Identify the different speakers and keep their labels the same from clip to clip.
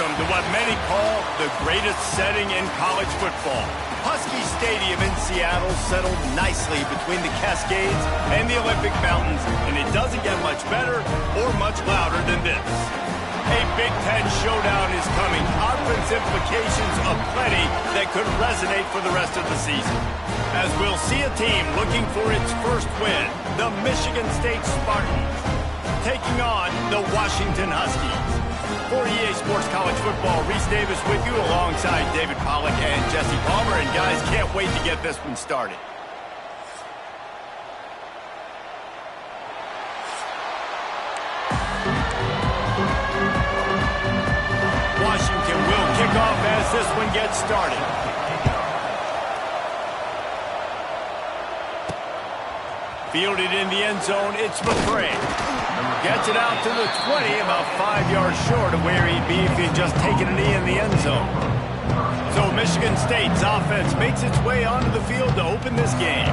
Speaker 1: welcome to what many call the greatest setting in college football. Husky Stadium in Seattle settled nicely between the Cascades and the Olympic Mountains, and it doesn't get much better or much louder than this. A Big Ten showdown is coming. Offense implications aplenty that could resonate for the rest of the season. As we'll see a team looking for its first win, the Michigan State Spartans, taking on the Washington Huskies. For EA Sports College Football, Reese Davis with you alongside David Pollack and Jesse Palmer. And guys, can't wait to get this one started. Washington will kick off as this one gets started. Fielded in the end zone, it's McCray. Gets it out to the 20, about 5 yards short of where he'd be if he'd just taken a knee in the end zone. So Michigan State's offense makes its way onto the field to open this game.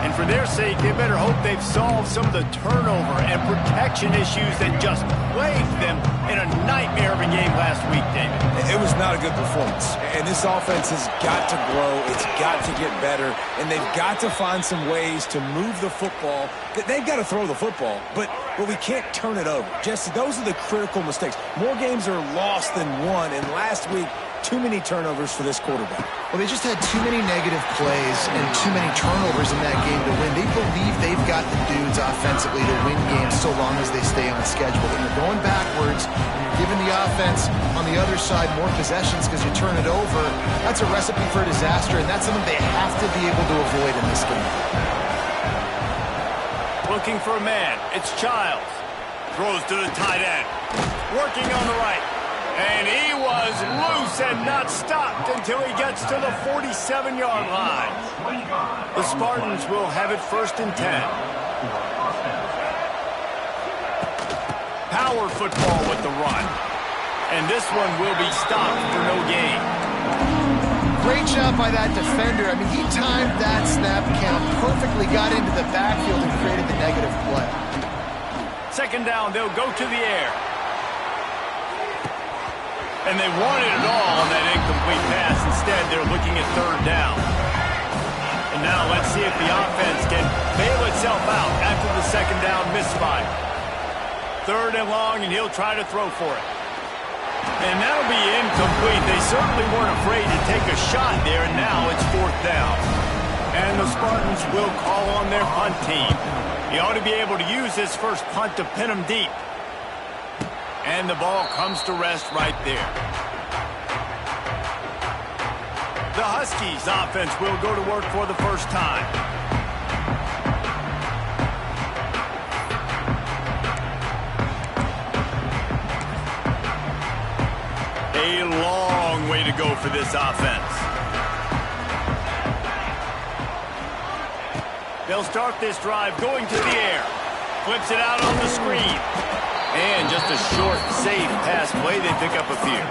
Speaker 1: And for their sake, they better hope they've solved some of the turnover and protection issues that just plagued them in a nightmare of a game last week, David.
Speaker 2: It was not a good performance. And this offense has got to grow. It's got to get better. And they've got to find some ways to move the football. They've got to throw the football, but we can't turn it over. Jesse, those are the critical mistakes. More games are lost than won. And last week, too many turnovers for this quarterback.
Speaker 3: Well, they just had too many negative plays and too many turnovers in that game to win. They believe they've got the dudes offensively to win games so long as they stay on schedule. When you're going backwards and you're giving the offense on the other side more possessions because you turn it over, that's a recipe for disaster, and that's something they have to be able to avoid in this game.
Speaker 1: Looking for a man. It's Childs. Throws to the tight end. Working on the right. And he was loose and not stopped until he gets to the 47-yard line. The Spartans will have it 1st and 10. Power football with the run. And this one will be stopped for no gain.
Speaker 3: Great job by that defender. I mean, he timed that snap count perfectly, got into the backfield and created the negative play.
Speaker 1: 2nd down, they'll go to the air. And they wanted it all on that incomplete pass. Instead, they're looking at 3rd down. And now let's see if the offense can bail itself out after the 2nd down misfire. 3rd and long, and he'll try to throw for it. And that'll be incomplete. They certainly weren't afraid to take a shot there, and now it's 4th down. And the Spartans will call on their punt team. He ought to be able to use this first punt to pin them deep. And the ball comes to rest right there. The Huskies offense will go to work for the first time. A long way to go for this offense. They'll start this drive going to the air. Flips it out on the screen. And just a short, safe pass play, they pick up a few.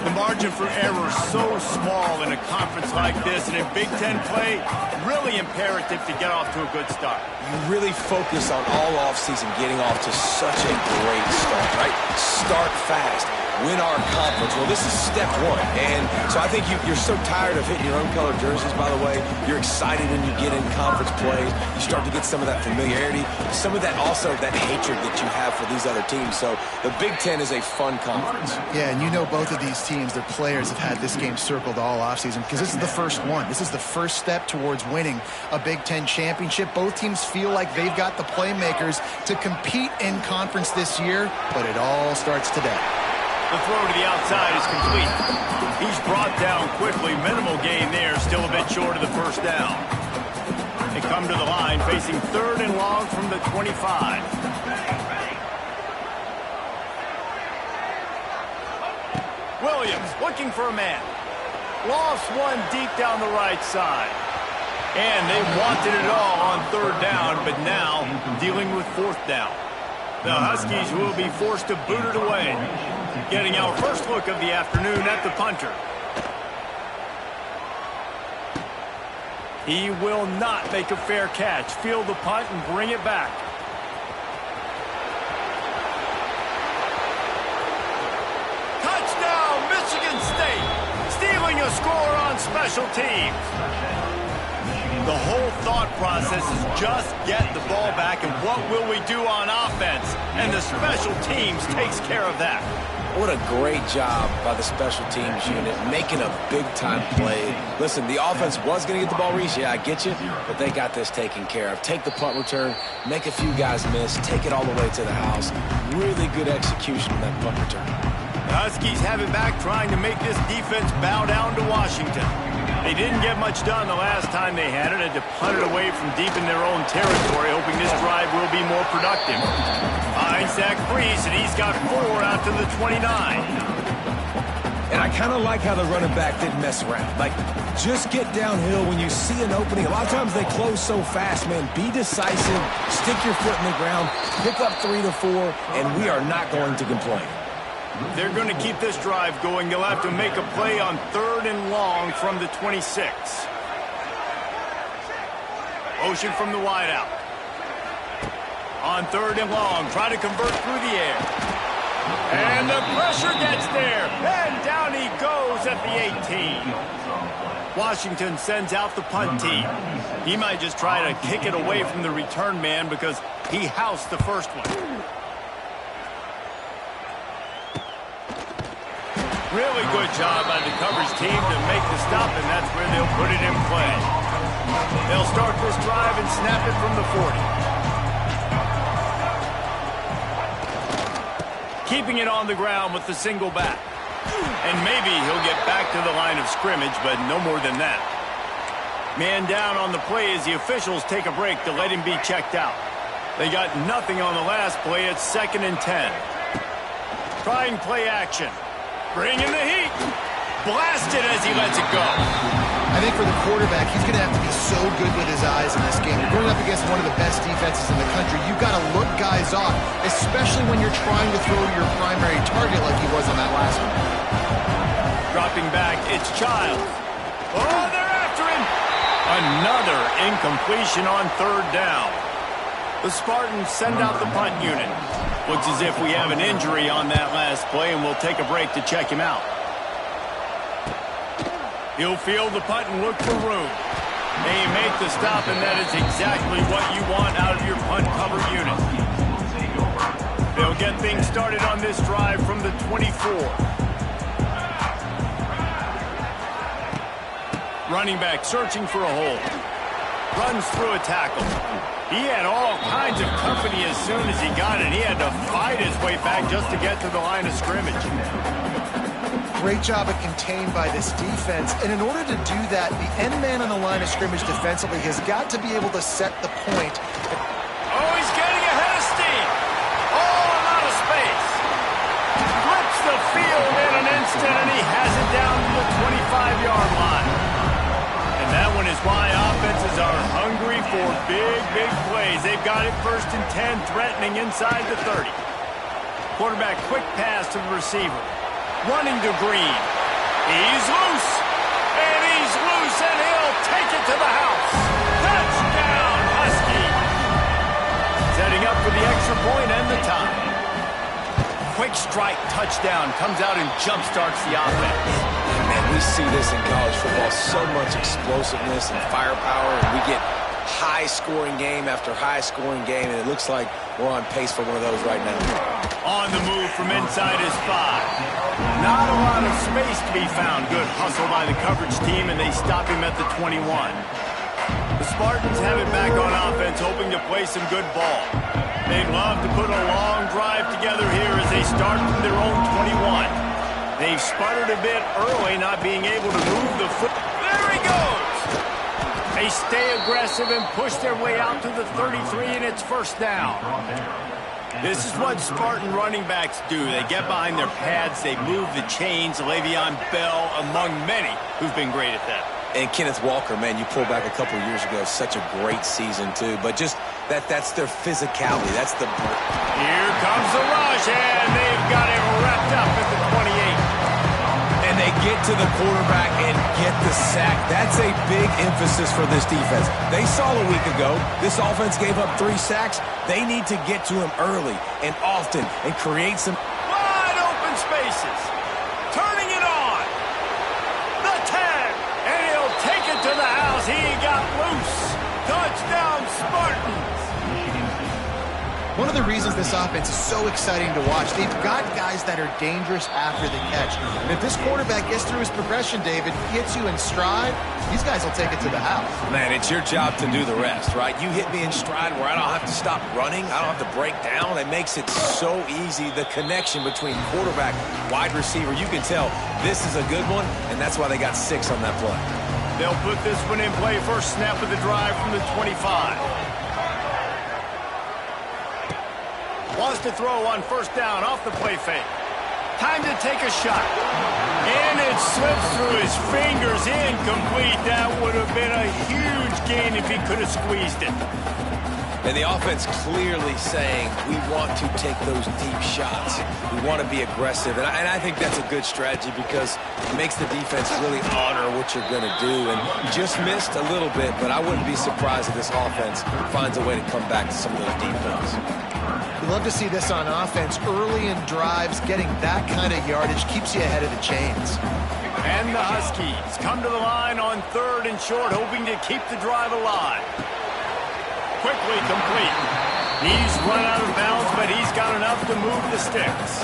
Speaker 1: The margin for error is so small in a conference like this, and in Big Ten play, really imperative to get off to a good start.
Speaker 2: You really focus on all offseason getting off to such a great start, right? Start fast. Win our conference. Well, this is step 1. And so I think you're so tired of hitting your own color jerseys, by the way. You're excited when you get in conference plays. You start to get some of that familiarity, some of that also that hatred that you have for these other teams. So the Big Ten is a fun conference.
Speaker 3: Yeah, and you know both of these teams, their players have had this game circled all offseason because this is the first one. This is the first step towards winning a Big Ten championship. Both teams feel like they've got the playmakers to compete in conference this year, but it all starts today.
Speaker 1: The throw to the outside is complete. He's brought down quickly. Minimal gain there. Still a bit short of the 1st down. They come to the line facing 3rd and long from the 25. Williams looking for a man. Lost one deep down the right side. And they wanted it all on 3rd down, but now dealing with 4th down. The Huskies will be forced to boot it away. Getting our first look of the afternoon at the punter. He will not make a fair catch. Field the punt and bring it back. score on special teams. The whole thought process is just get the ball back and what will we do on offense? And the special teams takes care of that.
Speaker 2: What a great job by the special teams unit, making a big-time play. Listen, the offense was going to get the ball reached. Yeah, I get you, but they got this taken care of. Take the punt return, make a few guys miss, take it all the way to the house. Really good execution on that punt return.
Speaker 1: The Huskies have it back, trying to make this defense bow down to Washington. They didn't get much done the last time they had it. Had to punt it away from deep in their own territory, hoping this drive will be more productive. Finds Zach Freeze, and he's got 4 out to the 29.
Speaker 2: And I kind of like how the running back didn't mess around. Like, just get downhill when you see an opening. A lot of times they close so fast, man. Be decisive, stick your foot in the ground, pick up 3 to 4, and we are not going to complain.
Speaker 1: They're going to keep this drive going. They'll have to make a play on 3rd and long from the 26. Motion from the wideout. On 3rd and long, try to convert through the air. And the pressure gets there. And down he goes at the 18. Washington sends out the punt team. He might just try to kick it away from the return man because he housed the first one. Really good job by the coverage team to make the stop, and that's where they'll put it in play. They'll start this drive and snap it from the 40. Keeping it on the ground with the single back. And maybe he'll get back to the line of scrimmage, but no more than that. Man down on the play as the officials take a break to let him be checked out. They got nothing on the last play. It's 2nd and 10. Trying play action. Bringing the heat. Blasted as he lets it go.
Speaker 3: I think for the quarterback, he's going to have to be so good with his eyes in this game. You're going up against one of the best defenses in the country. You've got to look guys off, especially when you're trying to throw to your primary target like he was on that last one.
Speaker 1: Dropping back, it's Childs. Oh, they're after him. Another incompletion on 3rd down. The Spartans send out the punt unit. Looks as if we have an injury on that last play, and we'll take a break to check him out. He'll field the punt and look for room. They make the stop, and that is exactly what you want out of your punt cover unit. They'll get things started on this drive from the 24. Running back searching for a hole. Runs through a tackle. He had all kinds of company as soon as he got it. He had to fight his way back just to get to the line of scrimmage.
Speaker 3: Great job of contained by this defense. And in order to do that, the end man on the line of scrimmage defensively has got to be able to set the point.
Speaker 1: Oh, he's getting ahead of steam. Oh, out of space. Flips the field in an instant, and he has it down to the 25-yard line. And that one is why offenses are hungry for big plays. They've got it 1st and 10, threatening inside the 30. Quarterback quick pass to the receiver. Running to Green. He's loose. And he'll take it to the house. Touchdown, Husky. Setting up for the extra point and the tie. Quick strike touchdown comes out and jumpstarts the offense.
Speaker 2: Man, we see this in college football, so much explosiveness and firepower, and we get high-scoring game after high-scoring game, and it looks like we're on pace for one of those right now.
Speaker 1: On the move from inside his 5. Not a lot of space to be found. Good hustle by the coverage team, and they stop him at the 21. The Spartans have it back on offense, hoping to play some good ball. They'd love to put a long drive together here as they start from their own 21. They've sputtered a bit early, not being able to move the foot. There he goes! They stay aggressive and push their way out to the 33, and it's 1st down. This is what Spartan running backs do. They get behind their pads, they move the chains. Le'Veon Bell, among many, who've been great at that.
Speaker 2: And Kenneth Walker, man, you pull back a couple of years ago, such a great season, too. But just that's their physicality. That's the...
Speaker 1: Here comes the rush, and they've got it wrapped up at the 28.
Speaker 2: And they get to the quarterback and get the sack. That's a big emphasis for this defense. They saw a week ago, this offense gave up 3 sacks. They need to get to him early and often and create some...
Speaker 1: Wide open spaces. Turning it on. The tag. Spartans!
Speaker 3: One of the reasons this offense is so exciting to watch, they've got guys that are dangerous after the catch. And if this quarterback gets through his progression, David, gets you in stride, these guys will take it to the house.
Speaker 2: Man, it's your job to do the rest, right? You hit me in stride where I don't have to stop running. I don't have to break down. It makes it so easy. The connection between quarterback, wide receiver, you can tell this is a good one, and that's why they got 6 on that play.
Speaker 1: They'll put this one in play. First snap of the drive from the 25. Wants to throw on first down off the play fake. Time to take a shot. And it slips through his fingers. Incomplete. That would have been a huge gain if he could have squeezed it.
Speaker 2: And the offense clearly saying, we want to take those deep shots. We want to be aggressive. And I think that's a good strategy because it makes the defense really honor what you're going to do. And just missed a little bit, but I wouldn't be surprised if this offense finds a way to come back to some of those deep ones.
Speaker 3: We love to see this on offense. Early in drives, getting that kind of yardage keeps you ahead of the chains.
Speaker 1: And the Huskies come to the line on 3rd and short, hoping to keep the drive alive. Quickly complete. He's run out of bounds, but he's got enough to move the sticks.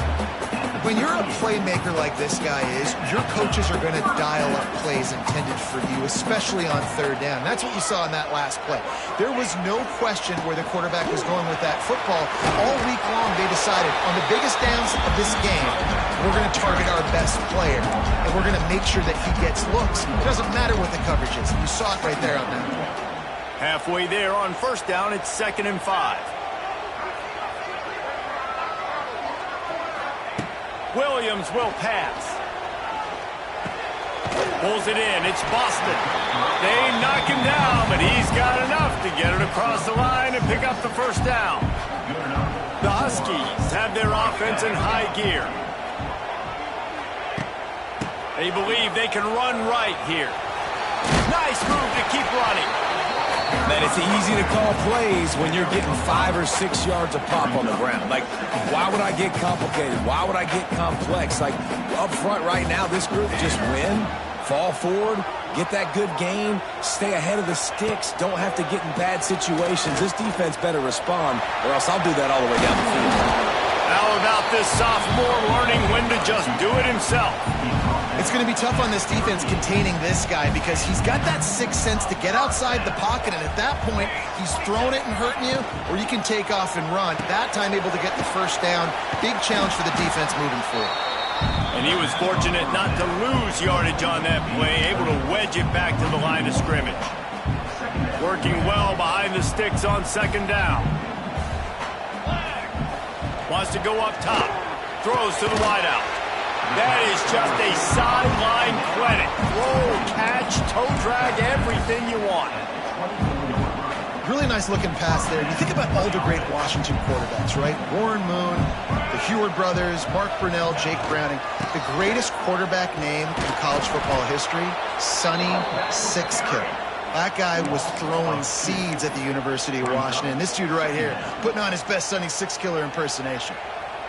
Speaker 3: When you're a playmaker like this guy is, your coaches are going to dial up plays intended for you, especially on 3rd down. That's what you saw in that last play. There was no question where the quarterback was going with that football. All week long, they decided on the biggest downs of this game, we're going to target our best player, and we're going to make sure that he gets looks. It doesn't matter what the coverage is. You saw it right there on that play.
Speaker 1: Halfway there on first down, it's 2nd and 5. Williams will pass. Pulls it in. It's Boston. They knock him down, but he's got enough to get it across the line and pick up the first down. The Huskies have their offense in high gear. They believe they can run right here. Nice move to keep running.
Speaker 2: Man, it's easy to call plays when you're getting 5 or 6 yards of pop on the ground. Like, why would I get complicated? Why would I get complex? Like, up front right now, this group just win, fall forward, get that good gain, stay ahead of the sticks, don't have to get in bad situations. This defense better respond, or else I'll do that all the way down the field.
Speaker 1: How about this sophomore learning when to just do it himself?
Speaker 3: It's going to be tough on this defense containing this guy because he's got that sixth sense to get outside the pocket, and at that point, he's throwing it and hurting you, or you can take off and run. That time able to get the first down. Big challenge for the defense moving forward.
Speaker 1: And he was fortunate not to lose yardage on that play, able to wedge it back to the line of scrimmage. Working well behind the sticks on 2nd down. Wants to go up top. Throws to the wideout. That is just a sideline credit. Roll, catch, toe drag, everything you want.
Speaker 3: Really nice looking pass there. You think about all the great Washington quarterbacks, right? Warren Moon, the Heward brothers, Mark Brunell, Jake Browning. The greatest quarterback name in college football history, Sonny Sixkiller. That guy was throwing seeds at the University of Washington. This dude right here, putting on his best Sonny Sixkiller impersonation.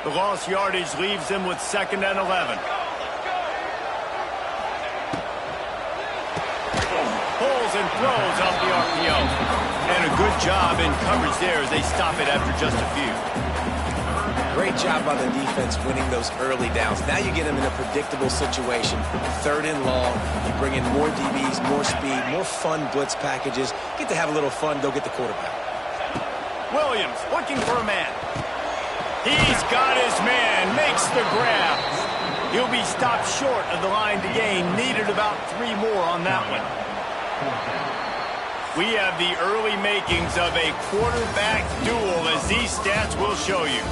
Speaker 1: The lost yardage leaves him with 2nd and 11. Pulls and throws off the RPO. And a good job in coverage there as they stop it after just a few.
Speaker 2: Great job by the defense winning those early downs. Now you get them in a predictable situation. 3rd and long. You bring in more DBs, more speed, more fun blitz packages. Get to have a little fun, go get the quarterback.
Speaker 1: Williams looking for a man. He's got his man, makes the grab. He'll be stopped short of the line to gain. Needed about 3 more on that one. We have the early makings of a quarterback duel, as these stats will show you.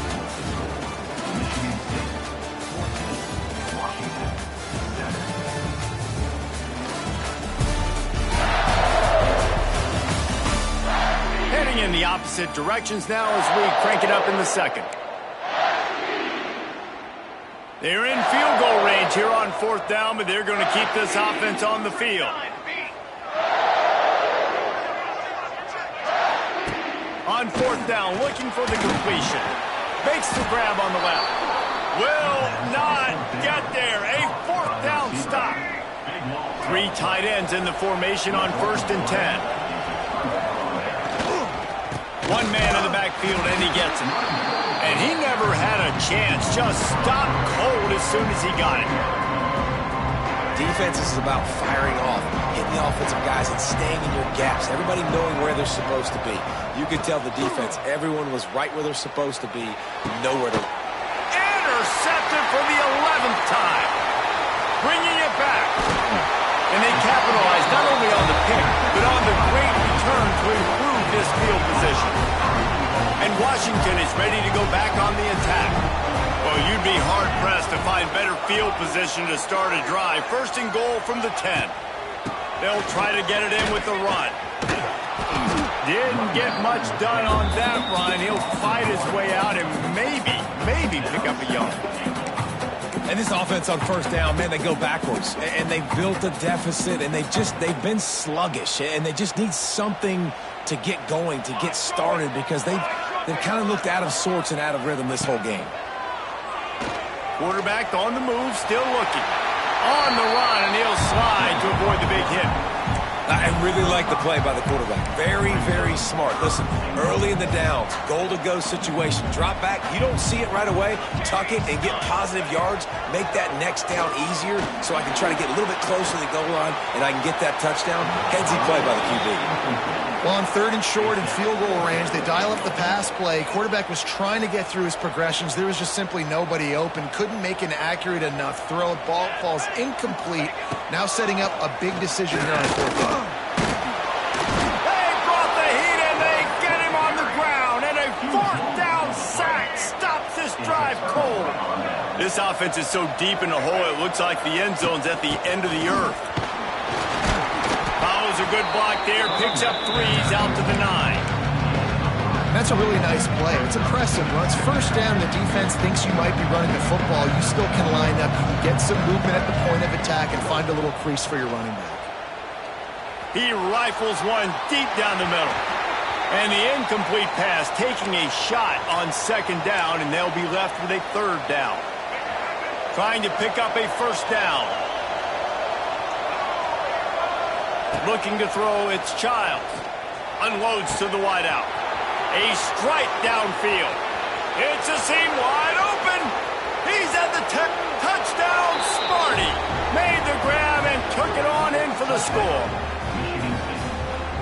Speaker 1: Heading in the opposite directions now as we crank it up in the 2nd. They're in field goal range here on 4th down, but they're going to keep this offense on the field. On 4th down, looking for the completion. Makes the grab on the left. Will not get there. A 4th down stop. 3 tight ends in the formation on 1st and 10. backfield, and he gets it. And he never had a chance. Just stopped cold as soon as he got it.
Speaker 2: Defense is about firing off, hitting the offensive guys, and staying in your gaps. Everybody knowing where they're supposed to be. You could tell the defense, everyone was right where they're supposed to be, nowhere to...
Speaker 1: Intercepted for the 11th time. Bringing it back. And they capitalized not only on the pick, but on the great return to improve this field position. And Washington is ready to go back on the attack. Well, you'd be hard-pressed to find better field position to start a drive. First and goal from the 10. They'll try to get it in with the run. Didn't get much done on that run. He'll fight his way out and maybe pick up a yard.
Speaker 2: And this offense on first down, man, they go backwards. And they've built a deficit, and they've been sluggish. And they just need something to get going, to get started, because they've kind of looked out of sorts and out of rhythm this whole game.
Speaker 1: Quarterback on the move, still looking. On the run, and he'll slide to avoid the big hit.
Speaker 2: I really like the play by the quarterback. Very, very smart. Listen, early in the downs, goal-to-go situation. Drop back. You don't see it right away. Tuck it and get positive yards. Make that next down easier so I can try to get a little bit closer to the goal line and I can get that touchdown. Headsy play by the QB.
Speaker 3: Well, on third and short and field goal range, they dial up the pass play. Quarterback was trying to get through his progressions. There was just simply nobody open. Couldn't make an accurate enough throw. Ball falls incomplete. Now setting up a big decision here on fourth down.
Speaker 1: They brought the heat and they get him on the ground. And a fourth down sack stops this drive cold. This offense is so deep in the hole, it looks like the end zone's at the end of the earth. A good block there, picks up threes out to the 9.
Speaker 3: That's a really nice play. It's impressive. Once first down, the defense thinks you might be running the football. You still can line up. You can get some movement at the point of attack and find a little crease for your running back.
Speaker 1: He rifles one deep down the middle. And the incomplete pass taking a shot on second down, and they'll be left with a third down. Trying to pick up a first down. Looking to throw, it's Childs. Unloads to the wideout. A strike downfield. It's a seam wide open. He's at the touchdown. Smarty made the grab and took it on in for the score.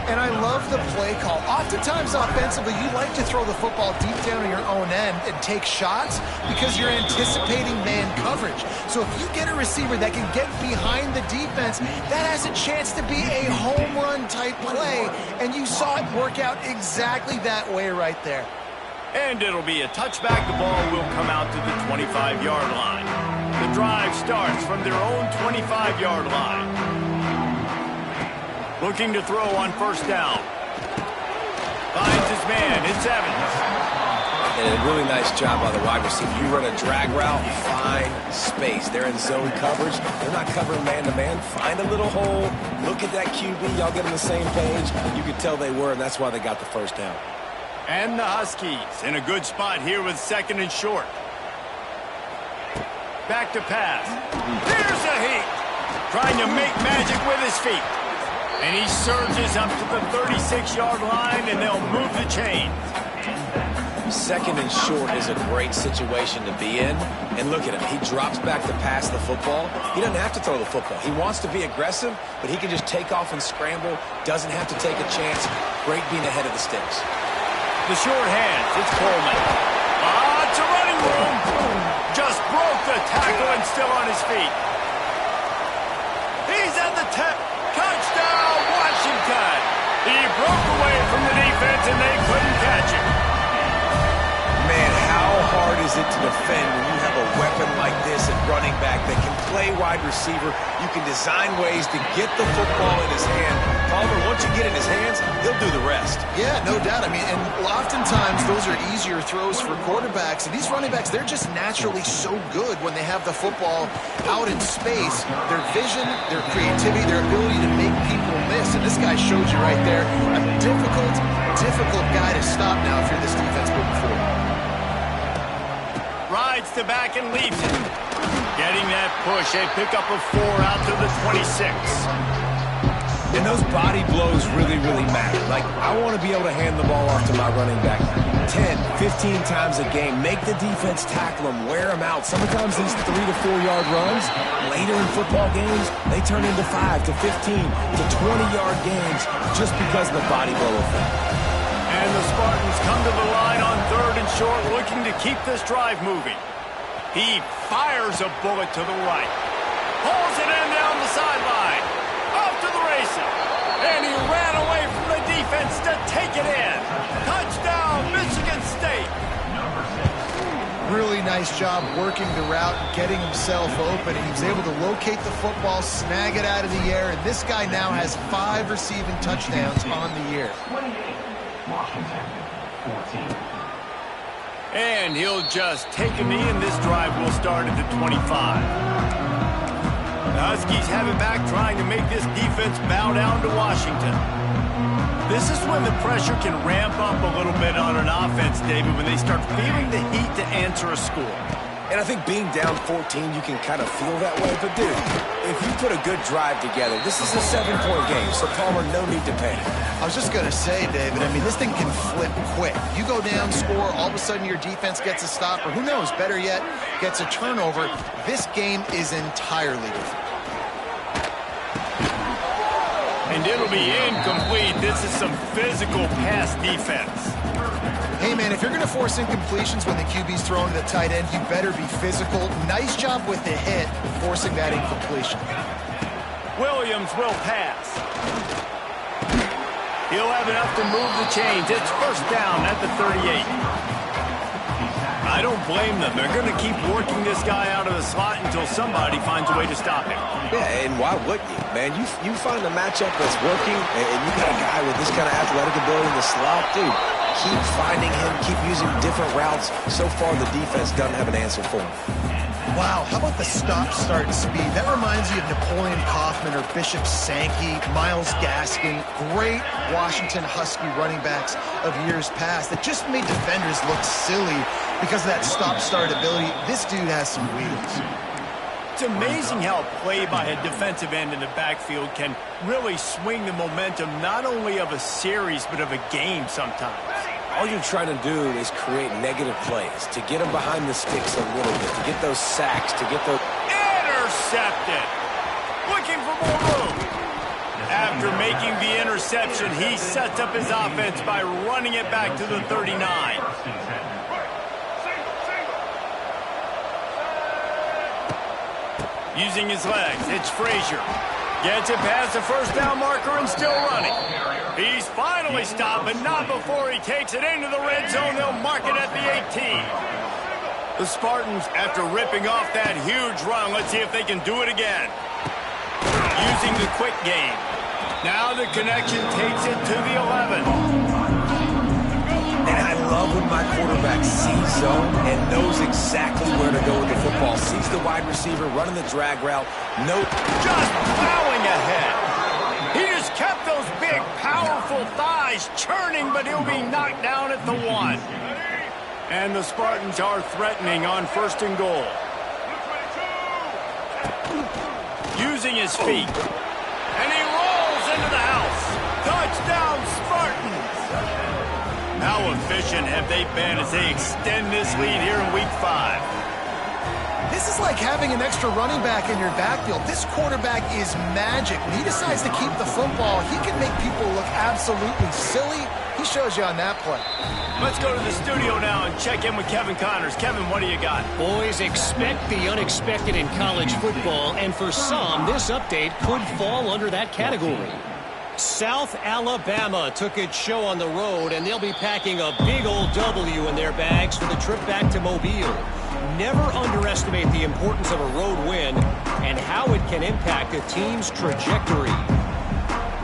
Speaker 3: And I love the play call. Oftentimes offensively, you like to throw the football deep down on your own end and take shots because you're anticipating man coverage. So if you get a receiver that can get behind the defense, that has a chance to be a home run type play. And you saw it work out exactly that way right there.
Speaker 1: And it'll be a touchback. The ball will come out to the 25-yard line. The drive starts from their own 25-yard line. Looking to throw on first down. Finds his man. It's Evans.
Speaker 2: And a really nice job by the wide receiver. You run a drag route, find space. They're in zone coverage. They're not covering man-to-man. Find a little hole. Look at that QB. Y'all get on the same page. You could tell they were, and that's why they got the first down.
Speaker 1: And the Huskies in a good spot here with second and short. Back to pass. Here's a heat. Trying to make magic with his feet. And he surges up to the 36-yard line, and they'll move the chains.
Speaker 2: Second and short is a great situation to be in. And look at him. He drops back to pass the football. He doesn't have to throw the football. He wants to be aggressive, but he can just take off and scramble. Doesn't have to take a chance. Great being ahead of the sticks.
Speaker 1: The short hands. It's Coleman. It's a running room. Just broke the tackle and still on his feet. He's at the touchdown, Washington. He broke away from the defense and they couldn't catch him.
Speaker 2: Man, how hard is it to defend when you have a weapon like this at running back that can play wide receiver? You can design ways to get the football in his hand. Palmer, once you get in his hands, he'll do the rest.
Speaker 3: Yeah, no doubt. I mean, and oftentimes those are easier throws for quarterbacks. And these running backs, they're just naturally so good when they have the football out in space. Their vision, their creativity, their ability to make people miss. And this guy showed you right there, a difficult guy to stop now if you're this defense moving forward.
Speaker 1: Rides to back and leads it. Getting that push, a pickup of 4 out to the 26.
Speaker 2: And those body blows really, really matter. Like, I want to be able to hand the ball off to my running back. 10, 15 times a game. Make the defense tackle them, wear them out. Sometimes these 3 to 4 yard runs, later in football games, they turn into 5 to 15 to 20-yard games just because of the body blow effect.
Speaker 1: And the Spartans come to the line on 3rd and short, looking to keep this drive moving. He fires a bullet to the right. Pulls it in down the sideline. Off to the races. And he ran away from the defense to take it in. Touchdown, Michigan State.
Speaker 3: Really nice job working the route and getting himself open. He was able to locate the football, snag it out of the air, and this guy now has 5 receiving touchdowns on the year.
Speaker 4: Washington, 14.
Speaker 1: And he'll just take a knee, and this drive will start at the 25. The Huskies have it back, trying to make this defense bow down to Washington. This is when the pressure can ramp up a little bit on an offense, David, when they start feeling the heat to answer a score.
Speaker 2: And I think being down 14, you can kind of feel that way. But, dude, if you put a good drive together, this is a 7-point game, so Palmer, no need to panic.
Speaker 3: I was just going to say, David, I mean, this thing can flip quick. You go down, score, all of a sudden your defense gets a stop, or who knows, better yet, gets a turnover. This game is entirely different.
Speaker 1: And it'll be incomplete. This is some physical pass defense.
Speaker 3: Hey, man, if you're going to force incompletions when the QB's throwing to the tight end, you better be physical. Nice job with the hit, forcing that incompletion.
Speaker 1: Williams will pass. He'll have enough to move the chains. It's first down at the 38. I don't blame them. They're going to keep working this guy out of the slot until somebody finds a way to stop him.
Speaker 2: Yeah, and why wouldn't you, man? You find a matchup that's working, and you got a guy with this kind of athletic ability in the slot, dude. Keep finding him, keep using different routes. So far, the defense doesn't have an answer for him.
Speaker 3: Wow, how about the stop-start speed? That reminds you of Napoleon Kaufman or Bishop Sankey, Myles Gaskin, great Washington Husky running backs of years past that just made defenders look silly because of that stop-start ability. This dude has some wheels.
Speaker 1: It's amazing how play by a defensive end in the backfield can really swing the momentum not only of a series but of a game sometimes.
Speaker 2: All you're trying to do is create negative plays, to get them behind the sticks a little bit, to get those sacks, to get those...
Speaker 1: Intercepted! Looking for more room. After making the interception, he sets up his offense by running it back to the 39. Using his legs, it's Frazier. Gets it past the first down marker and still running. He's finally stopped, but not before he takes it into the red zone. They'll mark it at the 18. The Spartans, after ripping off that huge run, let's see if they can do it again. Using the quick game. Now the connection takes it to the 11.
Speaker 2: And I love when my quarterback sees zone and knows exactly where to go with the football. Sees the wide receiver running the drag route.
Speaker 1: Just plowing ahead. He just kept those big, powerful thighs churning, but he'll be knocked down at the 1. And the Spartans are threatening on 1st and goal. Using his feet. And he rolls into the house. Touchdown, Spartans! How efficient have they been as they extend this lead here in Week 5?
Speaker 3: This is like having an extra running back in your backfield. This quarterback is magic. When he decides to keep the football, he can make people look absolutely silly. He shows you on that play.
Speaker 1: Let's go to the studio now and check in with Kevin Connors. Kevin, what do you got?
Speaker 5: Boys, expect the unexpected in college football, and for some, this update could fall under that category. South Alabama took its show on the road, and they'll be packing a big old W in their bags for the trip back to Mobile. Never underestimate the importance of a road win and how it can impact a team's trajectory.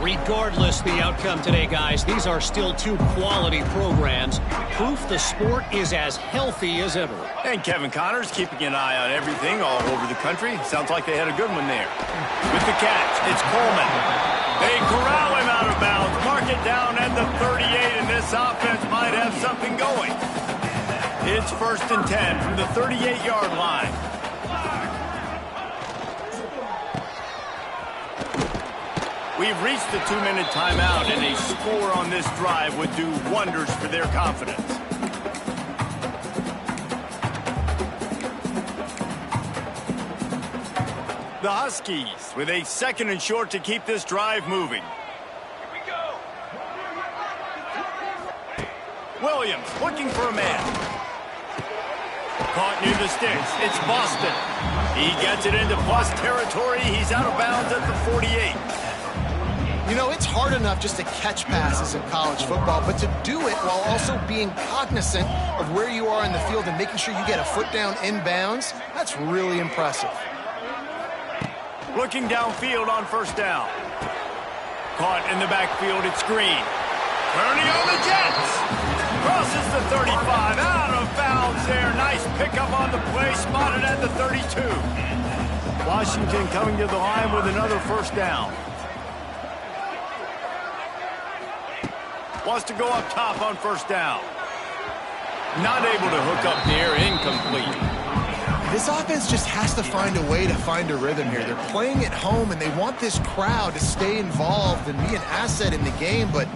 Speaker 5: Regardless the outcome today, guys, these are still 2 quality programs. Proof the sport is as healthy as ever.
Speaker 1: And Kevin Connors keeping an eye on everything all over the country. Sounds like they had a good one there. With the catch, it's Coleman. They corral him out of bounds, mark it down at the 38, and this offense might have something going. It's 1st and 10 from the 38-yard line. We've reached the 2-minute timeout, and a score on this drive would do wonders for their confidence. The Huskies with a 2nd and short to keep this drive moving.
Speaker 4: Here we go.
Speaker 1: Williams looking for a man. Caught near the sticks. It's Boston. He gets it into plus territory. He's out of bounds at the 48.
Speaker 3: You know, it's hard enough just to catch passes in college football, but to do it while also being cognizant of where you are in the field and making sure you get a foot down inbounds, that's really impressive.
Speaker 1: Looking downfield on 1st down. Caught in the backfield, it's Green. Turning on the Jets. Crosses the 35, out of bounds there. Nice pickup on the play, spotted at the 32. Washington coming to the line with another 1st down. Wants to go up top on 1st down. Not able to hook up there, incomplete.
Speaker 3: This offense just has to find a way to find a rhythm here. They're playing at home, and they want this crowd to stay involved and be an asset in the game, but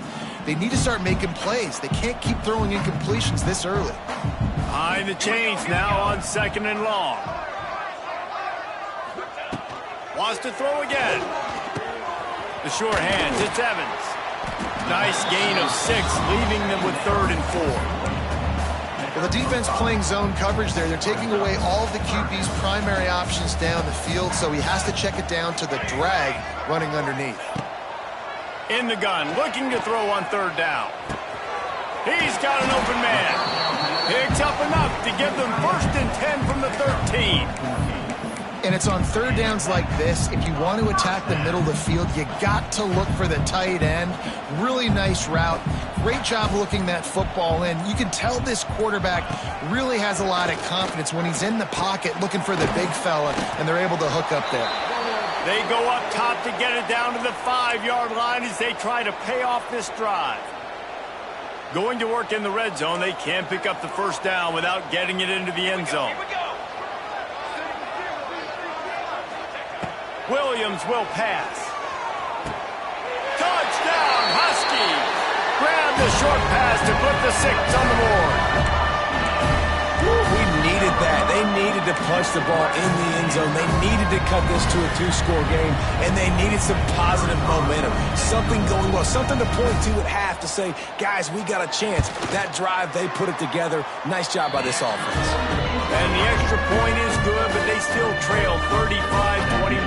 Speaker 3: they need to start making plays. They can't keep throwing incompletions this early.
Speaker 1: Behind the chains now on 2nd and long. Wants to throw again. The sure hands, it's Evans. Nice gain of 6, leaving them with 3rd and 4.
Speaker 3: Well, the defense playing zone coverage there. They're taking away all of the QB's primary options down the field, so he has to check it down to the drag running underneath.
Speaker 1: In the gun, looking to throw on 3rd down. He's got an open man. Picks up enough to give them 1st and 10 from the 13.
Speaker 3: And it's on 3rd downs like this. If you want to attack the middle of the field, you got to look for the tight end. Really nice route. Great job looking that football in. You can tell this quarterback really has a lot of confidence when he's in the pocket looking for the big fella, and they're able to hook up there.
Speaker 1: They go up top to get it down to the 5-yard line as they try to pay off this drive. Going to work in the red zone, they can't pick up the 1st down without getting it into the end zone. Williams will pass. Touchdown, Huskies! Grab the short pass to put the 6 on the board.
Speaker 2: We needed that. They needed to punch the ball in the end zone. They needed to cut this to a 2-score game, and they needed some positive momentum. Something going well, something to point to at half to say, guys, we got a chance. That drive, they put it together. Nice job by this offense.
Speaker 1: And the extra point is good, but they still trail 35-21.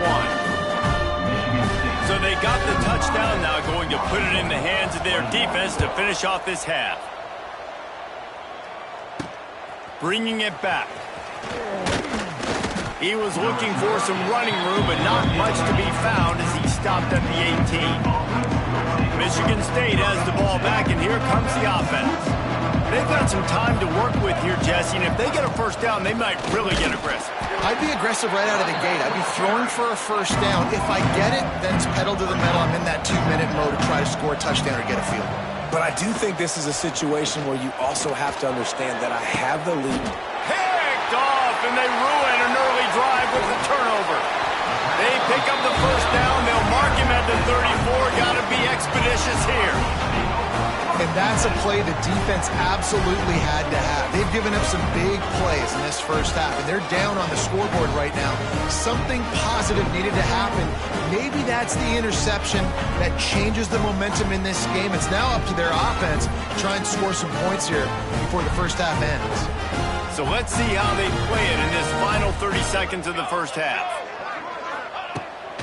Speaker 1: So they got the touchdown, now going to put it in the hands of their defense to finish off this half. Bringing it back. He was looking for some running room, but not much to be found as he stopped at the 18. Michigan State has the ball back, and here comes the offense. They've got some time to work with here, Jesse, and if they get a 1st down, they might really get aggressive.
Speaker 3: I'd be aggressive right out of the gate. I'd be throwing for a 1st down. If I get it, then it's pedal to the metal. I'm in that 2-minute mode to try to score a touchdown or get a field goal.
Speaker 2: But I do think this is a situation where you also have to understand that I have the lead.
Speaker 1: Picked off, and they ruin an early drive with the turnover. They pick up the 1st down. They'll mark him at the 34. Got to be expeditious here.
Speaker 3: And that's a play the defense absolutely had to have. They've given up some big plays in this 1st half, and they're down on the scoreboard right now. Something positive needed to happen. Maybe that's the interception that changes the momentum in this game. It's now up to their offense to try and score some points here before the 1st half ends.
Speaker 1: So let's see how they play it in this final 30 seconds of the 1st half.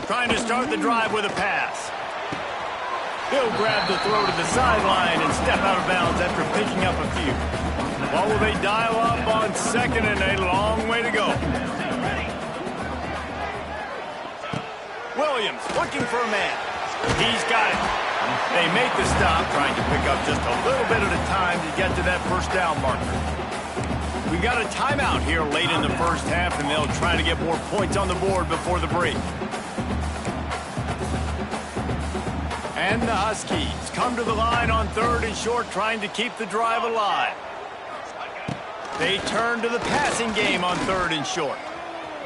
Speaker 1: Trying to start the drive with a pass. He'll grab the throw to the sideline and step out of bounds after picking up a few. What will they dial up on 2nd and a long way to go? Williams looking for a man. He's got it. They make the stop, trying to pick up just a little bit at a time to get to that 1st down marker. We got a timeout here late in the 1st half, and they'll try to get more points on the board before the break. And the Huskies come to the line on 3rd and short, trying to keep the drive alive. They turn to the passing game on 3rd and short.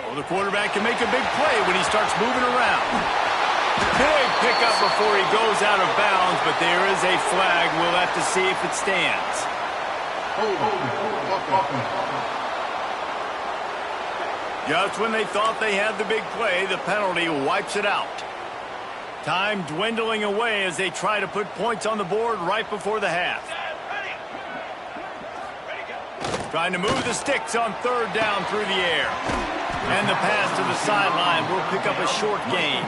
Speaker 1: Oh, the quarterback can make a big play when he starts moving around. Big pickup before he goes out of bounds, but there is a flag. We'll have to see if it stands. Just when they thought they had the big play, the penalty wipes it out. Time dwindling away as they try to put points on the board right before the half. Trying to move the sticks on third down through the air. And the pass to the sideline will pick up a short gain.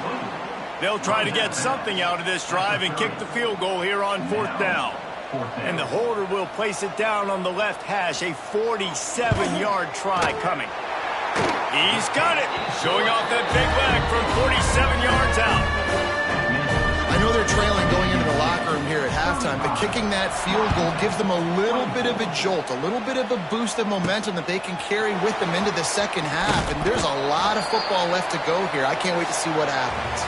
Speaker 1: They'll try to get something out of this drive and kick the field goal here on fourth down. And the holder will place it down on the left hash, a 47-yard try coming. He's got it, showing off that big leg from 47 yards out.
Speaker 3: I know they're trailing going into the locker room here at halftime, but kicking that field goal gives them a little bit of a jolt, a little bit of a boost of momentum that they can carry with them into the second half. And there's a lot of football left to go here. I can't wait to see what happens.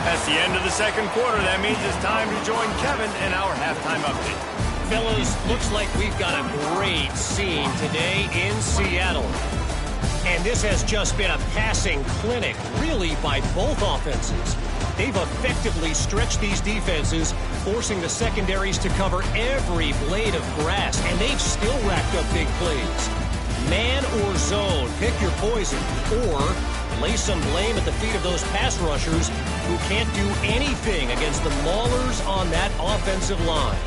Speaker 1: That's the end of the second quarter. That means it's time to join Kevin in our halftime update.
Speaker 5: Fellas, looks like we've got a great scene today in Seattle. And this has just been a passing clinic, really, by both offenses. They've effectively stretched these defenses, forcing the secondaries to cover every blade of grass, and they've still racked up big plays. Man or zone, pick your poison, or lay some blame at the feet of those pass rushers who can't do anything against the maulers on that offensive line.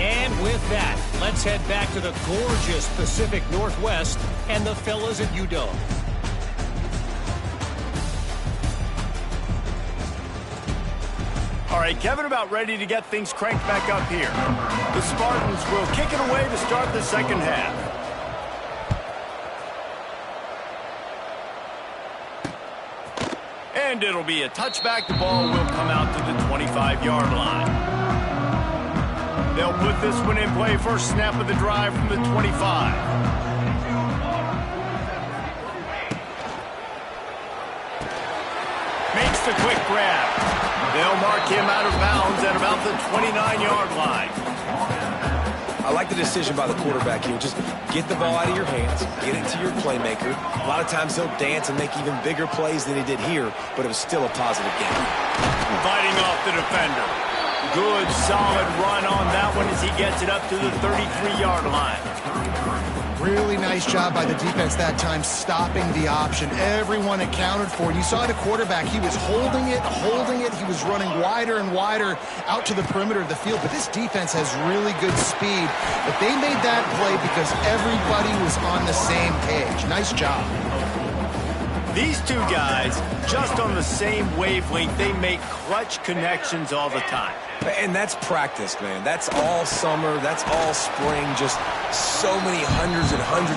Speaker 5: And with that, let's head back to the gorgeous Pacific Northwest and the fellas at UW.
Speaker 1: All right, Kevin, about ready to get things cranked back up here. The Spartans will kick it away to start the second half. And it'll be a touchback. The ball will come out to the 25-yard line. They'll put this one in play. First snap of the drive from the 25. Makes the quick grab. They'll mark him out of bounds at about the 29-yard line.
Speaker 2: I like the decision by the quarterback here. Just get the ball out of your hands, get it to your playmaker. A lot of times he'll dance and make even bigger plays than he did here, but it was still a positive game.
Speaker 1: Fighting off the defender. Good, solid run on that one as he gets it up to the 33-yard line.
Speaker 3: Really nice job by the defense that time, stopping the option. Everyone accounted for it. You saw the quarterback. He was holding it. He was running wider and wider out to the perimeter of the field. But this defense has really good speed. But they made that play because everybody was on the same page. Nice job.
Speaker 1: These two guys, just on the same wavelength, they make clutch connections all the time.
Speaker 2: And that's practice, man. That's all summer. That's all spring. Just so many hundreds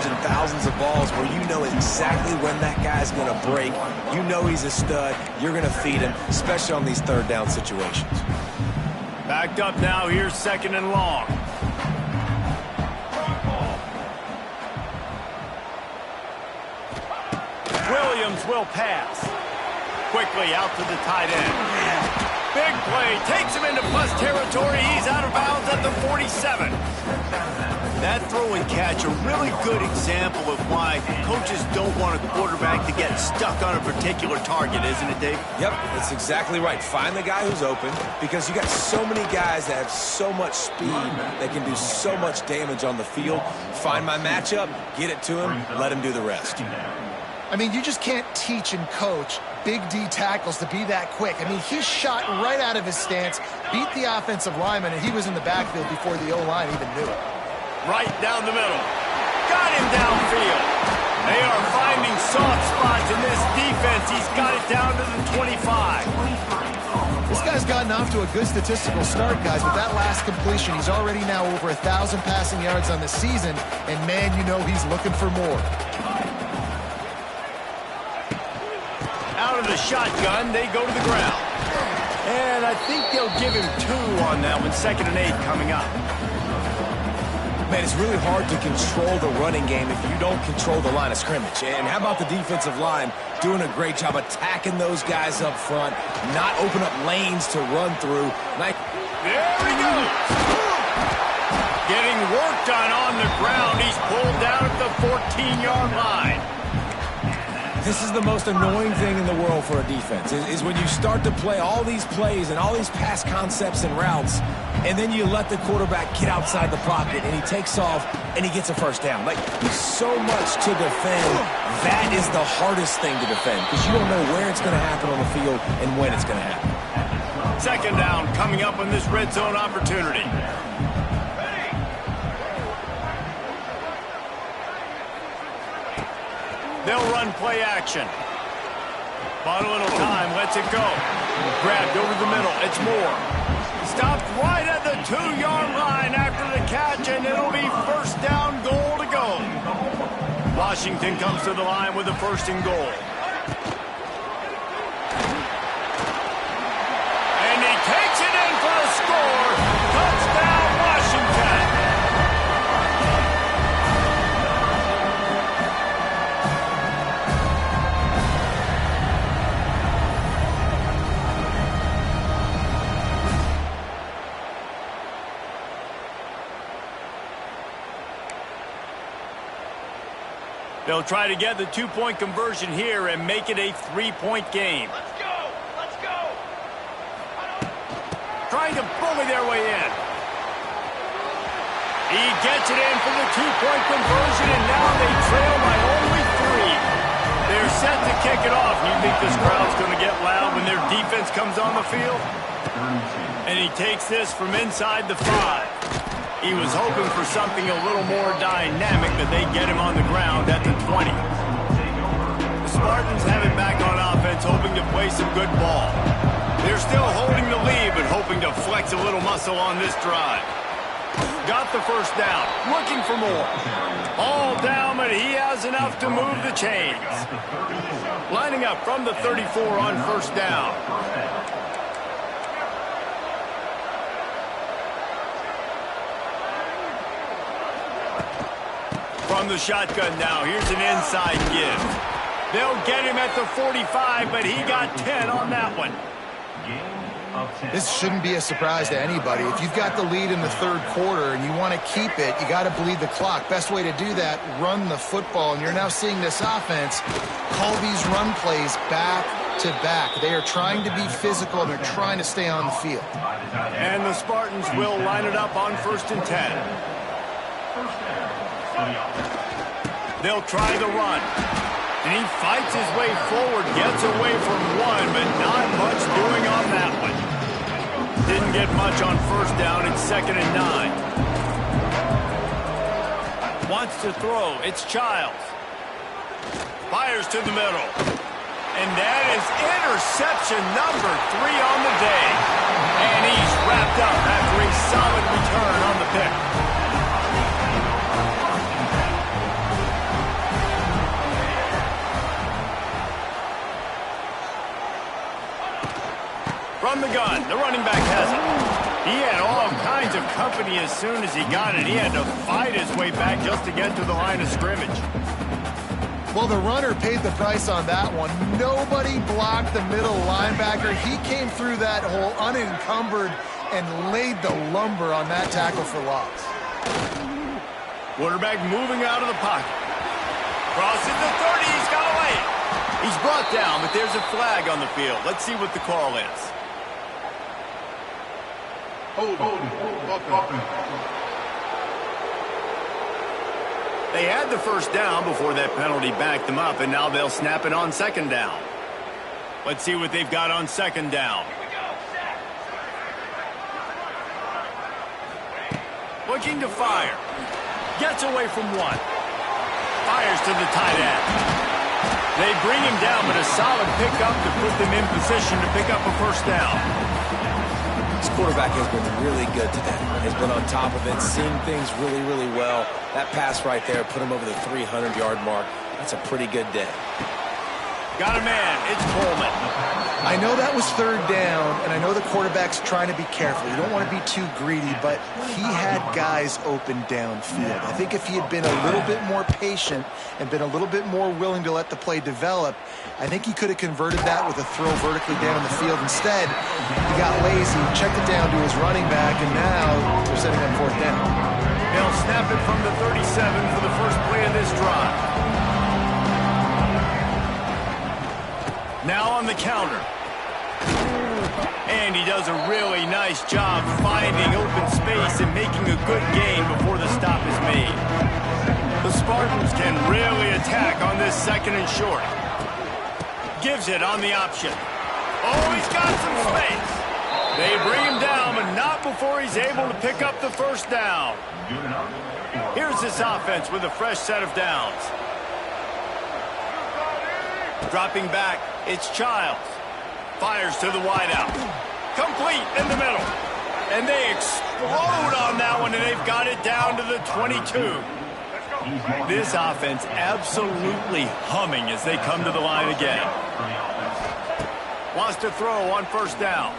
Speaker 2: and thousands of balls where you know exactly when that guy's going to break. You know he's a stud. You're going to feed him, especially on these third down situations.
Speaker 1: Backed up now. Here's second and long. Williams will pass. Quickly out to the tight end. Big play. Takes him into plus territory. He's out of bounds at the 47. That throw and catch, a really good example of why coaches don't want a quarterback to get stuck on a particular target, isn't it, Dave?
Speaker 2: Yep, that's exactly right. Find the guy who's open because you got so many guys that have so much speed that can do so much damage on the field. Find my matchup, get it to him, let him do the rest.
Speaker 3: I mean, you just can't teach and coach Big D tackles to be that quick. I mean, he shot right out of his stance, beat the offensive lineman, and he was in the backfield before the O-line even knew it.
Speaker 1: Right down the middle. Got him downfield. They are finding soft spots in this defense. He's got it down to the 25.
Speaker 3: This guy's gotten off to a good statistical start, guys, but that last completion, he's already now over 1,000 passing yards on the season, and man, you know he's looking for more.
Speaker 1: Out of the shotgun, they go to the ground. And I think they'll give him 2 on that one. 2nd and 8 coming up.
Speaker 2: Man, it's really hard to control the running game if you don't control the line of scrimmage. And how about the defensive line doing a great job attacking those guys up front, not open up lanes to run through.
Speaker 1: There he goes. Getting work done on the ground. He's pulled down at the 14-yard line.
Speaker 2: this is the most annoying thing in the world for a defense, is when you start to play all these plays and all these pass concepts and routes, and then you let the quarterback get outside the pocket, and he takes off, and he gets a first down. Like, so much to defend. That is the hardest thing to defend, because you don't know where it's going to happen on the field and when it's going to happen.
Speaker 1: Second down coming up on this red zone opportunity. They'll run play action. Bought a little time, lets it go. Grabbed over the middle, it's Moore. Stopped right at the 2-yard line after the catch, and it'll be first down, goal to go. Washington comes to the line with a first and goal. And he takes it in for the score. Touchdown, Washington. They'll try to get the 2-point conversion here and make it a 3-point game. Let's go! Let's go! Trying to bully their way in. He gets it in for the 2-point conversion, and now they trail by only 3. They're set to kick it off. You think this crowd's going to get loud when their defense comes on the field? And he takes this from inside the 5. He was hoping for something a little more dynamic, but they get him on the ground at the 20. The Spartans have it back on offense, hoping to play some good ball. They're still holding the lead, but hoping to flex a little muscle on this drive. Got the first down, looking for more. All down, but he has enough to move the chains. Lining up from the 34 on first down. From the shotgun now, here's an inside give. They'll get him at the 45, but he got 10 on that one.
Speaker 3: This shouldn't be a surprise to anybody. If you've got the lead in the third quarter and you want to keep it, you got to bleed the clock. Best way to do that, run the football. And you're now seeing this offense call these run plays back to back. They are trying to be physical, and they're trying to stay on the field.
Speaker 1: And the Spartans will line it up on 1st and 10. They'll try the run. And he fights his way forward, gets away from one, but not much doing on that one. Didn't get much on first down. It's 2nd and 9. Wants to throw. It's Childs. Fires to the middle. And that is interception number 3 on the day. And he's wrapped up after a solid return on the pick. From the gun, the running back has it. He had all kinds of company as soon as he got it. He had to fight his way back just to get to the line of scrimmage.
Speaker 3: Well, the runner paid the price on that one. Nobody blocked the middle linebacker. He came through that hole unencumbered and laid the lumber on that tackle for loss.
Speaker 1: Quarterback moving out of the pocket. Crosses the 30. He's got away. He's brought down, but there's a flag on the field. Let's see what the call is. They had the first down before that penalty backed them up, and now they'll snap it on 2nd down. Let's see what they've got on 2nd down. Looking to fire. Gets away from one. Fires to the tight end. They bring him down, but a solid pickup to put them in position to pick up a first down.
Speaker 2: This quarterback has been really good today. He's been on top of it, seeing things really, really well. That pass right there put him over the 300-yard mark. That's a pretty good day.
Speaker 1: Got a man. It's Coleman.
Speaker 3: I know that was 3rd down, and I know the quarterback's trying to be careful. You don't want to be too greedy, but he had guys open downfield. I think if he had been a little bit more patient and been a little bit more willing to let the play develop, I think he could have converted that with a throw vertically down the field. Instead, he got lazy, checked it down to his running back, and now they're setting up 4th down.
Speaker 1: They'll snap it from the 37 for the first play of this drive. Now on the counter. And he does a really nice job finding open space and making a good gain before the stop is made. The Spartans can really attack on this 2nd and short. Gives it on the option. Oh, he's got some space. They bring him down, but not before he's able to pick up the first down. Here's this offense with a fresh set of downs. Dropping back, it's Childs. Fires to the wideout. Complete in the middle. And they explode on that one, and they've got it down to the 22. This offense absolutely humming as they come to the line again. Wants to throw on first down.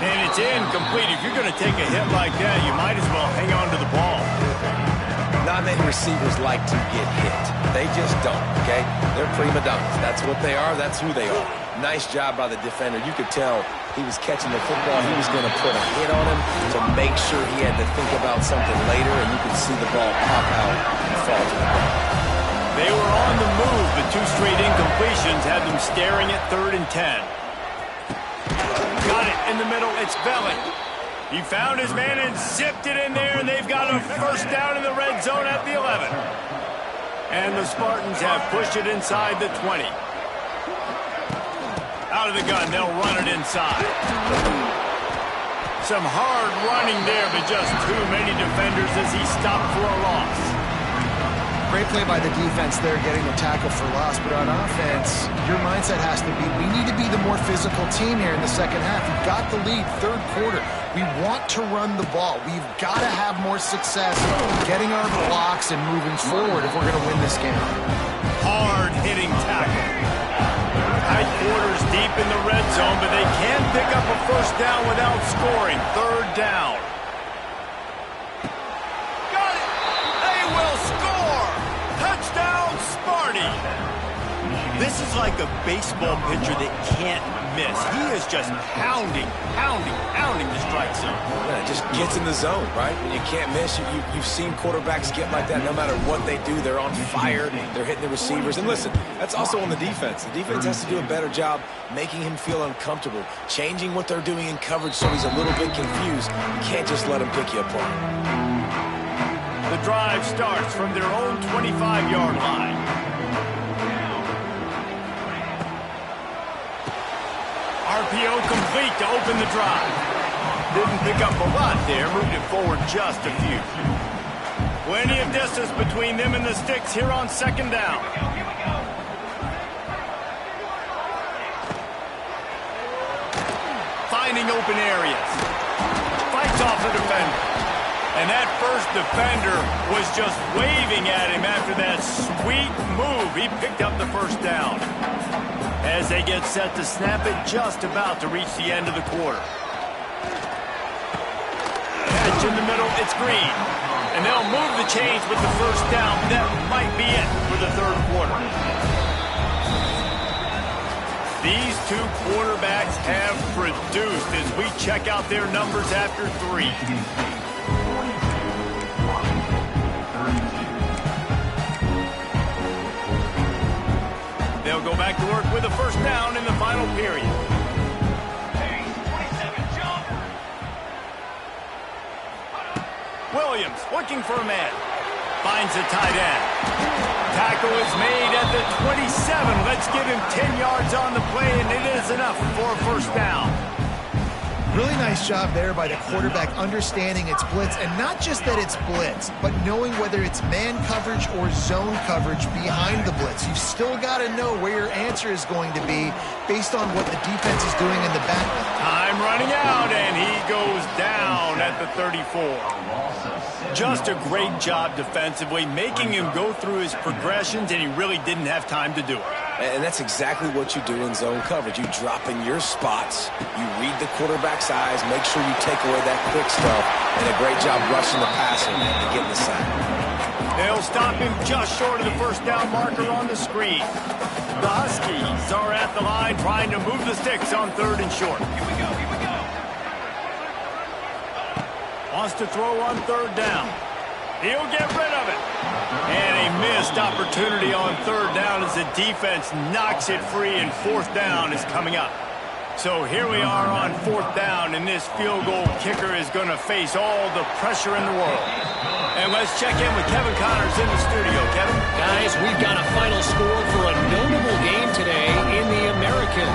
Speaker 1: And it's incomplete. If you're going to take a hit like that, you might as well hang on to the ball.
Speaker 2: Not many receivers like to get hit. They just don't, okay? They're prima donnas. That's what they are. That's who they are. Nice job by the defender. You could tell he was catching the football. He was going to put a hit on him to make sure he had to think about something later, and you could see the ball pop out and fall to the ground.
Speaker 1: They were on the move, but 2 straight incompletions had them staring at 3rd and 10. Got it in the middle. It's Belling. He found his man and zipped it in there, and they've got a first down in the red zone at the 11. And the Spartans have pushed it inside the 20. Out of the gun, they'll run it inside. Some hard running there, but just too many defenders as he stopped for a loss.
Speaker 3: Great play by the defense there, getting the tackle for loss. But on offense, your mindset has to be, we need to be the more physical team here in the second half. We've got the lead, 3rd quarter. We want to run the ball. We've got to have more success getting our blocks and moving forward if we're going to win this game.
Speaker 1: Hard-hitting tackle. Tight quarters deep in the red zone, but they can pick up a first down without scoring. 3rd down. Got it! They will score! Touchdown, Sparty! This is like a baseball pitcher that can't miss. He is just pounding the strike zone.
Speaker 2: Yeah, it just gets in the zone, right? When you can't miss, you've seen quarterbacks get like that. No matter what they do, they're on fire. They're hitting the receivers. And listen, that's also on the defense. The defense has to do a better job making him feel uncomfortable, changing what they're doing in coverage so he's a little bit confused. You can't just let him pick you apart.
Speaker 1: The drive starts from their own 25-yard line. RPO complete to open the drive. Didn't pick up a lot there, moved it forward just a few. Plenty of distance between them and the sticks here on 2nd down. Finding open areas. Fights off the defender. And that first defender was just waving at him after that sweet move. He picked up the first down. As they get set to snap it, just about to reach the end of the quarter. Catch in the middle, it's Green. And they'll move the chains with the first down. That might be it for the 3rd quarter. These 2 quarterbacks have produced as we check out their numbers after 3. They'll go back to work with a first down in the final period. Williams looking for a man. Finds a tight end. Tackle is made at the 27. Let's give him 10 yards on the play, and it is enough for a first down.
Speaker 3: Really nice job there by the quarterback understanding it's blitz, and not just that it's blitz, but knowing whether it's man coverage or zone coverage behind the blitz. You've still got to know where your answer is going to be based on what the defense is doing in the back.
Speaker 1: Time running out, and he goes down at the 34. Just a great job defensively, making him go through his progressions, and he really didn't have time to do it.
Speaker 2: And that's exactly what you do in zone coverage. You drop in your spots, you read the quarterback's eyes, make sure you take away that quick stuff, and a great job rushing the passer and getting the sack.
Speaker 1: They'll stop him just short of the first down marker on the screen. The Huskies are at the line trying to move the sticks on 3rd and short. Here we go. Wants to throw on 3rd down. He'll get rid of it. And a missed opportunity on third down as the defense knocks it free, and fourth down is coming up. So here we are on fourth down, and this field goal kicker is going to face all the pressure in the world. And let's check in with Kevin Connors in the studio. Kevin?
Speaker 5: Guys, we've got a final score for a notable game today in the American.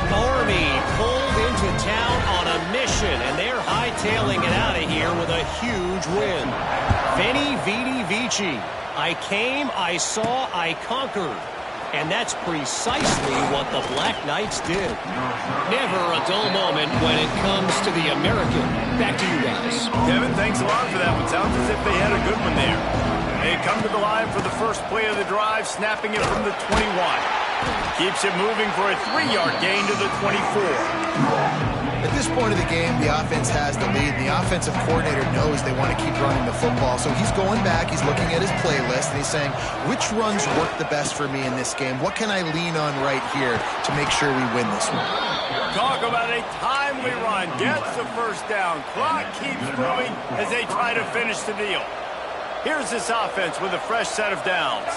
Speaker 5: Army pulled into town on a mission, and they're hightailing it out of here with a huge win. Veni, Vidi, Vici. I came, I saw, I conquered. And that's precisely what the Black Knights did. Never a dull moment when it comes to the American. Back to you guys.
Speaker 1: Kevin, thanks a lot for that one. Sounds as if they had a good one there. They come to the line for the first play of the drive, snapping it from the 21. Keeps it moving for a 3-yard gain to the 24.
Speaker 3: At this point of the game, the offense has the lead, and the offensive coordinator knows they want to keep running the football. So he's going back, he's looking at his playlist, and he's saying, which runs work the best for me in this game? What can I lean on right here to make sure we win this one?
Speaker 1: Talk about a timely run. Gets the first down. Clock keeps moving as they try to finish the deal. Here's this offense with a fresh set of downs.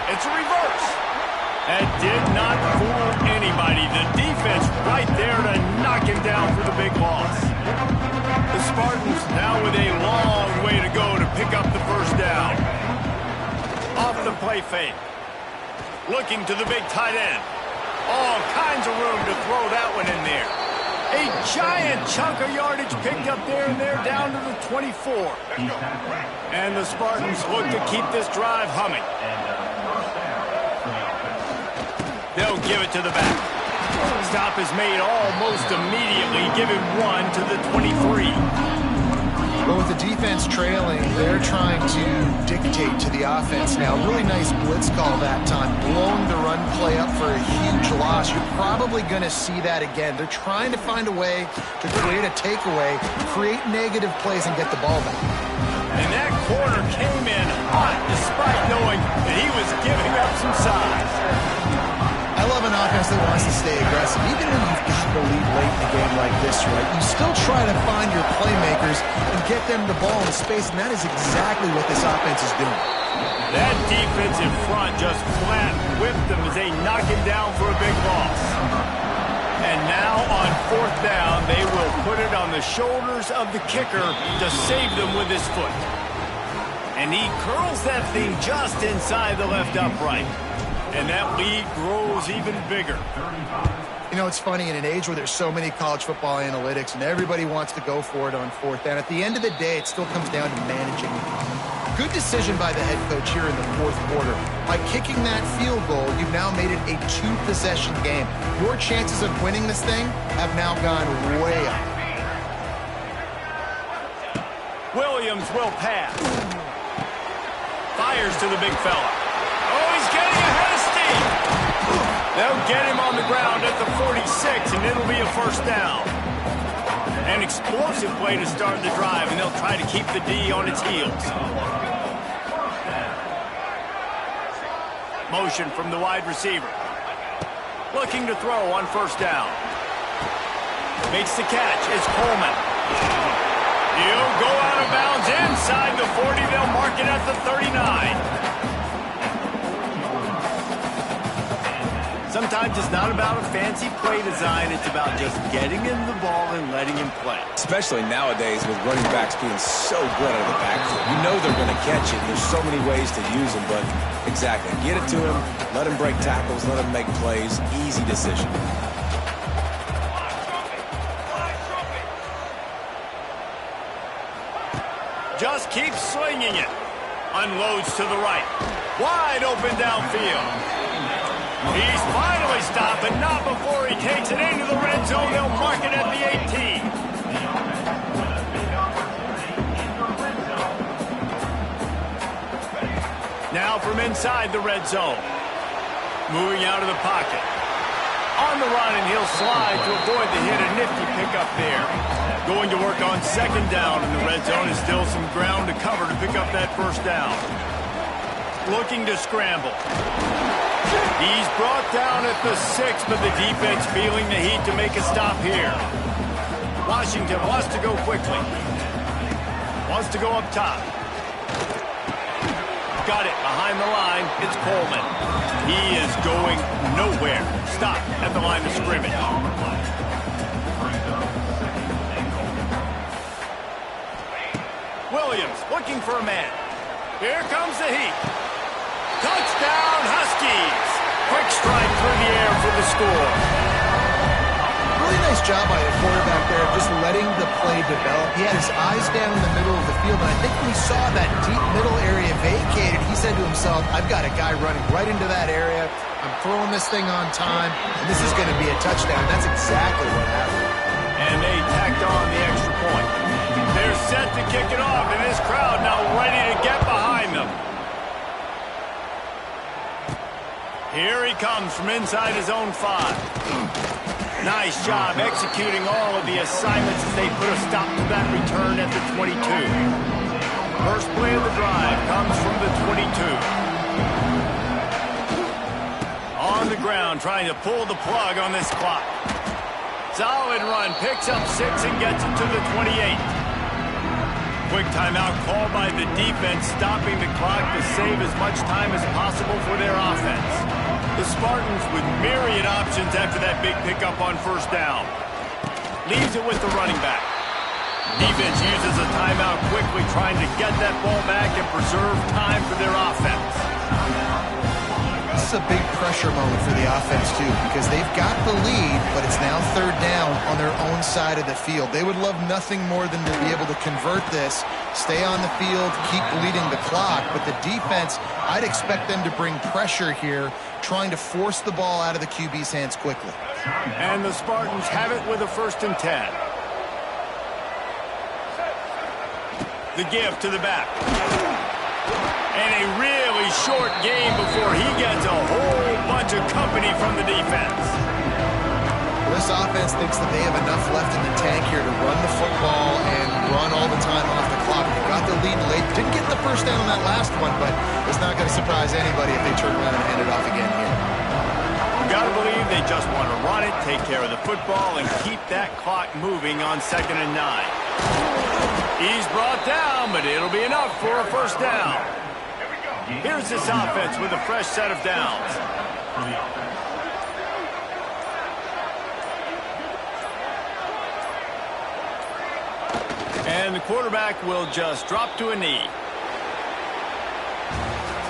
Speaker 1: It's a reverse. That did not fool anybody. The defense right there to knock him down for the big loss. The Spartans now with a long way to go to pick up the first down. Off the play fake. Looking to the big tight end. All kinds of room to throw that one in there. A giant chunk of yardage picked up there, and they're down to the 24. And the Spartans look to keep this drive humming. They'll give it to the back. Stop is made almost immediately, giving one to the 23.
Speaker 3: But with the defense trailing, they're trying to dictate to the offense now. Really nice blitz call that time. Blowing the run play up for a huge loss. You're probably going to see that again. They're trying to find a way to create a takeaway, create negative plays, and get the ball back.
Speaker 1: And that corner came in hot despite knowing that he was giving up some size.
Speaker 3: I love an offense that wants to stay aggressive. Even when you've got the lead late in a game like this, right, you still try to find your playmakers and get them the ball in space, and that is exactly what this offense is doing.
Speaker 1: That defense in front just flat whipped them as they knock him down for a big loss. And now on fourth down, they will put it on the shoulders of the kicker to save them with his foot. And he curls that thing just inside the left upright. And that lead grows even bigger.
Speaker 3: You know, it's funny, in an age where there's so many college football analytics and everybody wants to go for it on fourth down, at the end of the day, it still comes down to managing the clock. Good decision by the head coach here in the fourth quarter. By kicking that field goal, you've now made it a 2-possession game. Your chances of winning this thing have now gone way up.
Speaker 1: Williams will pass. Fires to the big fella. Oh, he's getting ahead of steam. They'll get him on the ground at the 46, and it'll be a first down. An explosive play to start the drive, and they'll try to keep the D on its heels. Motion from the wide receiver. Looking to throw on first down. Makes the catch. It's Coleman. He'll go out of bounds inside the 40. They'll mark it at the 39. Sometimes it's not about a fancy play design. It's about just getting him the ball and letting him play.
Speaker 2: Especially nowadays with running backs being so good out of the backfield. You know they're going to catch it. There's so many ways to use them, but exactly. Get it to him, let him break tackles, let him make plays. Easy decision.
Speaker 1: Just keep slinging it. Unloads to the right. Wide open downfield. He's finally stopped, but not before he takes it into the red zone. They'll mark it at the 18. Now from inside the red zone. Moving out of the pocket. On the run, and he'll slide to avoid the hit. A nifty pickup there. Going to work on second down in the red zone. Is still some ground to cover to pick up that first down. Looking to scramble. He's brought down at the 6, but the defense feeling the heat to make a stop here. Washington wants to go quickly. Wants to go up top. Got it behind the line. It's Coleman. He is going nowhere. Stop at the line of scrimmage. Williams looking for a man. Here comes the heat. Touchdown, Huskies. Quick strike through the air for the score.
Speaker 3: Really nice job by the quarterback there, just letting the play develop. He had his eyes down in the middle of the field, and I think when he saw that deep middle area vacated, he said to himself, I've got a guy running right into that area. I'm throwing this thing on time, and this is going to be a touchdown. That's exactly what happened.
Speaker 1: And they tacked on the extra point. They're set to kick it off, and this crowd now ready to get behind them. Here he comes from inside his own 5. Nice job executing all of the assignments as they put a stop to that return at the 22. First play of the drive comes from the 22. On the ground, trying to pull the plug on this clock. Solid run, picks up 6 and gets it to the 28. Quick timeout called by the defense, stopping the clock to save as much time as possible for their offense. The Spartans with myriad options after that big pickup on first down. Leaves it with the running back. Defense uses a timeout quickly, trying to get that ball back and preserve time for their offense.
Speaker 3: This is a big pressure moment for the offense, too, because they've got the lead, but it's now third down on their own side of the field. They would love nothing more than to be able to convert this, stay on the field, keep bleeding the clock, but the defense, I'd expect them to bring pressure here, trying to force the ball out of the QB's hands quickly.
Speaker 1: And the Spartans have it with a 1st and 10. The give to the back. And a really short game before he gets a whole bunch of company from the defense.
Speaker 3: This offense thinks that they have enough left in the tank here to run the football and run all the time off the clock. They got the lead late. Didn't get the first down on that last one, but it's not going to surprise anybody if they turn around and hand it off again here.
Speaker 1: You got to believe they just want to run it, take care of the football, and keep that clock moving on 2nd and 9. He's brought down, but it'll be enough for a first down. Here's this offense with a fresh set of downs. And the quarterback will just drop to a knee.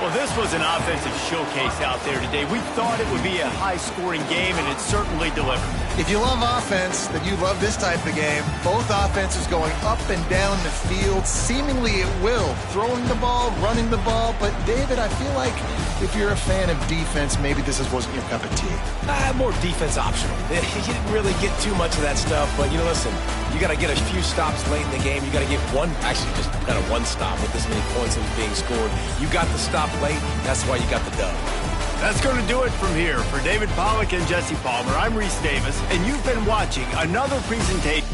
Speaker 1: Well, this was an offensive showcase out there today. We thought it would be a high-scoring game, and it certainly delivered.
Speaker 3: If you love offense, then you love this type of game. Both offenses going up and down the field, seemingly at will. Throwing the ball, running the ball. But, David, I feel like if you're a fan of defense, maybe this wasn't your cup of tea.
Speaker 2: More defense optional. You didn't really get too much of that stuff, but, listen, you got to get a few stops late in the game. You got to get just kind of one stop with this many points that was being scored. You got the stop late. That's why you got the dub.
Speaker 1: That's going to do it from here. For David Pollack and Jesse Palmer, I'm Reese Davis, and you've been watching another presentation.